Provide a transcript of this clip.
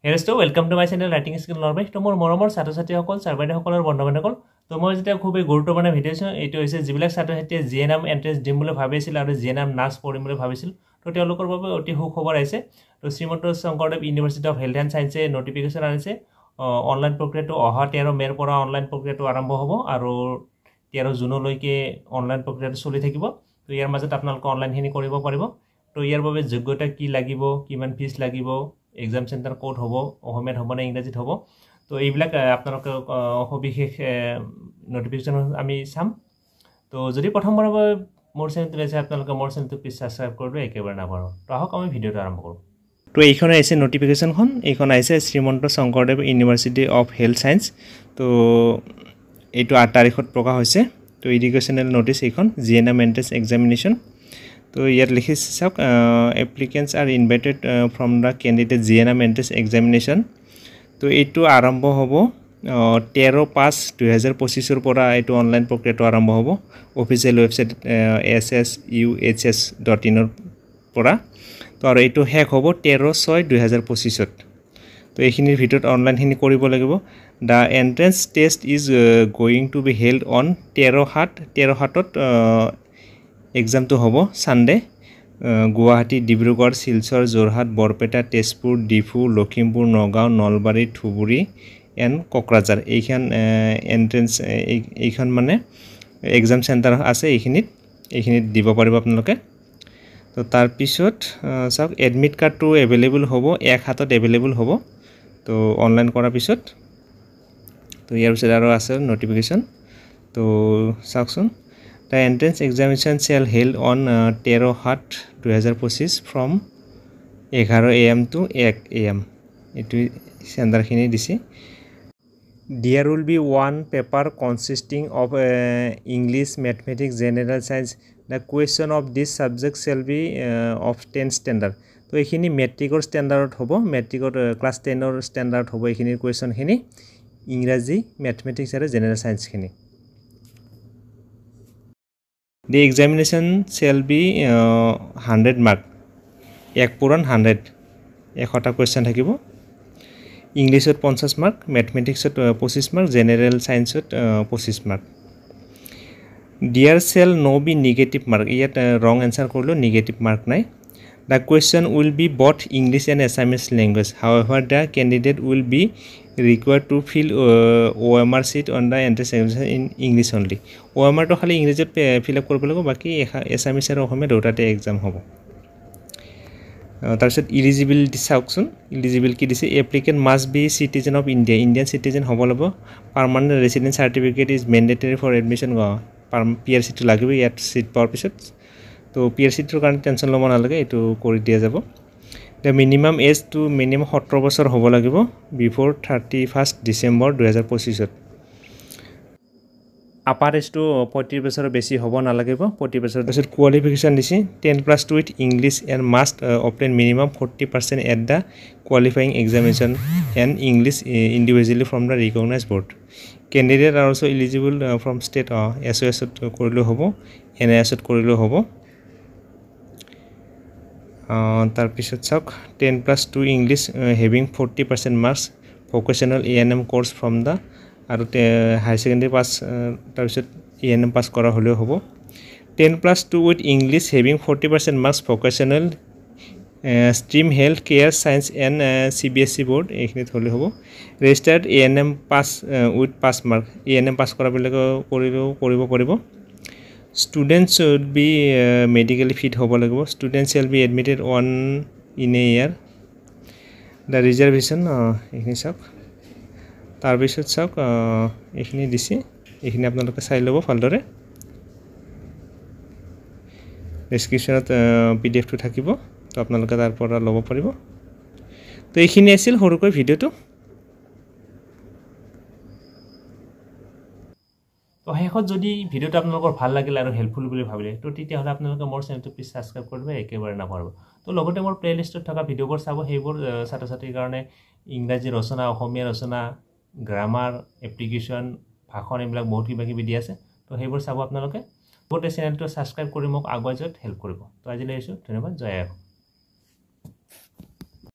হেৰেsto welcome to my channel writing skill নৰবেশ তো মোৰ মৰমৰ ছাত্ৰ-ছাত্ৰীসকল ছাৰবাইদেউসকলৰ বন্ধু-বান্ধৱসকল তো মই যেতিয়া খুবেই গুৰুত্বপূৰ্ণ ভিডিঅ' আছে এইটো হৈছে যিবিলাক ছাত্ৰ-ছাত্ৰীয়ে জিএনএম এন্ট্ৰেন্স দিম বুলি ভাবিছিল আৰু জিএনএম নাৰ্ছ পঢ়িম বুলি ভাবিছিল তো তেওঁলোকৰ বাবে অতি সুখবৰ আহিছে তো Srimanta Sankardev university of health and সায়েন্সে নটিফিকেশ্যন আনিছে অনলাইন প্ৰক্ৰিয়াটো অহা 13 মেৰ পৰা অনলাইন প্ৰক্ৰিয়াটো আৰম্ভ হ'ব আৰু 13 জুনলৈকে অনলাইন প্ৰক্ৰিয়াটো চলি থাকিব তো ইয়াৰ মাজত আপোনালোকে অনলাইনখিনি কৰিব পাৰিব তো ইয়াৰ বাবে যোগ্যতা কি লাগিব কিমান ফিজ লাগিব এক্সাম চেণ্টাৰ কোড হ'ব অসমীয়াত হ'ব না ইংৰাজীত হ'ব তো এইবিলাক আপোনালোকে সবিশেষ নটিফিকেশ্যন আমি চাম তো যদি প্ৰথমবাৰৰ বাবে মোৰ চেনেলটো আছে আপোনালোকে মোৰ চেনেলটো প্লিজ সাবস্ক্ৰাইব কৰিব একেবাৰে নাপাহৰিব তো আহক আমি ভিডিঅ'টো আৰম্ভ কৰোঁ তো এইখন আহিছে নটিফিকেশ্যনখন এইখন আহিছে Srimanta Sankardev university of health science তো এইটো 8 তাৰিখত প্ৰকাশ হৈছে তো এডুকেশ্যনেল নোটিছ এইখন জিএনএম এন্ট্ৰেন্স এক্সামিনেশ্যন তো ইয়াত লিখিছে চাওক applicants are invited from the candidate GNM entrance examination তো এইটো আৰম্ভ হ'ব 13/5/2025 পৰা এইটো অনলাইন প্ৰক্ৰিয়াটো আৰম্ভ হ'ব অফিচিয়েল ৱেবছাইট ssuhs.in ৰ পৰা তো আৰু এইটো শেষ হ'ব 13/6/2025 তো এইখিনিৰ ভিতৰত অনলাইনখিনি কৰিব লাগিব the entrance test is going to be held on 13/7 এক্সামটো হ'ব সানডে গুৱাহাটী ডিব্ৰুগড় শিলচৰ যোৰহাট বৰপেটা তেজপুৰ ডিফু লখিমপুৰ নগাঁও নলবাৰী ধুবুৰী এণ্ড কোকৰাঝাৰ এইখন এন্ট্ৰেন্স এইখন মানে এক্সাম চেণ্টাৰ আছে এইখিনিত দিব পাৰিব আপোনালোকে তো তাৰ পিছত চাওক এডমিট কাৰ্ডটো এভেইলেবল হ'ব এক হাতত এভেইলেবল হ'ব তো অনলাইন কৰাৰ পিছত তো ইয়াৰ পিছত আৰু আছে নটিফিকেশ্যন তো চাওকচোন The entrance examination shall held on 13/7/2025 from 11 AM to 1 AM. Itu center khini disi. There will be one paper consisting of English, Mathematics, General Science. The question of this subject shall be of 10 standard. তো এইখিনি মেট্ৰিকৰ ষ্টেণ্ডাৰ্ডত হ'ব মেট্ৰিকৰ class 10ৰ ষ্টেণ্ডাৰ্ডত হ'ব এইখিনিৰ কুৱেশ্যনখিনি ইংৰাজী mathematics আৰু general সায়েন্সখিনি The examination shall be 100 mark. 1/100 100টা কোৱেশ্চন থাকিব ইংলিছত 50 মাৰ্ক মেথমেটিক্সত 25 মাৰ্ক জেনেৰেল সায়েন্সত 25 mark There shall no be negative mark. ইয়াত wrong answer কৰিলো negative mark নাই The question will be both English and Assamese language. However, the candidate will be required to fill OMR sheet on the entrance examination in English only. OMR to khali English fill up korbo lago baki Assamese aru Ohomia dutate exam hobo. Tar pisot eligibility sauksun eligible ki dise applicant must be citizen of India. Indian citizen hobo labo. Permanent resident certificate is mandatory for admission go. PRC to lagibo yat seat power pisot. তো পিএৰচিটোৰ কাৰণে tension ল'ব নালাগে এইটো কৰি দিয়া যাব the minimum age to minimum 17 বছৰ হ'ব লাগিব বিফৰ 31 ডিসেম্বৰ 2025 আপাৰ এজটো 35 বছৰৰ বেছি হ'ব নালাগিব 35 বছৰ পিছত কোৱালিফিকেশ্যন দিছি 10+ with English and must obtain minimum 40% at the qualifying examination and English individually from the recognise board candidate are also eligible from state এছঅএছত কৰিলেও হ'ব এনআইএছত কৰিলেও হ'ব তাৰ পিছত চাওক 10+2 English having 40% marks vocational ANM course from the আৰু হাই সেকেন্ডাৰী পাস তাৰ পিছত এএনএম পাস কৰা হলেও হ'ব 10+2 with English having 40% marks vocational stream health care science and CBSE board এইখিনিত হলে হ'ব registered ANM pass with pass mark ANM pass কৰা বিলাকে কৰিব পাৰিব Students should be medically fit hobo lagibo students shall be admitted one in a year the reservation ekhini sak tar bisot sak ekhini disi ekhini apnaloke sai lobo faldore description pdf to thakibo to apnaloke tar pora lobo paribo to ekhini asil horukoi video to তো হেখত যদি ভিডিওটো আপোনালোকৰ ভাল লাগিল আৰু helpful বুলি ভাবিলে তো তেতিয়া হলে আপোনালোকে মোৰ চেনেলটো প্লিজ সাবস্ক্ৰাইব কৰিব একেবাৰে নাপাহৰিব তো লগতে মোৰ প্লেলিষ্টত থকা ভিডিওবোৰ চাব সেইবোৰ ছাত্ৰ-ছাত্ৰীৰ কাৰণে ইংৰাজী ৰচনা অসমীয়া ৰচনা গ্ৰামাৰ এপ্লিকেশন ভাষণ এইবিলাক বহুত কিবা কিবি দি আছে তো সেইবোৰ চাব আপোনালোকে গোটে চেনেলটো সাবস্ক্ৰাইব কৰি মোক আগুৱাই যোৱাত হেল্প কৰিব তো আজিলৈ আহিছো ধন্যবাদ জয় আই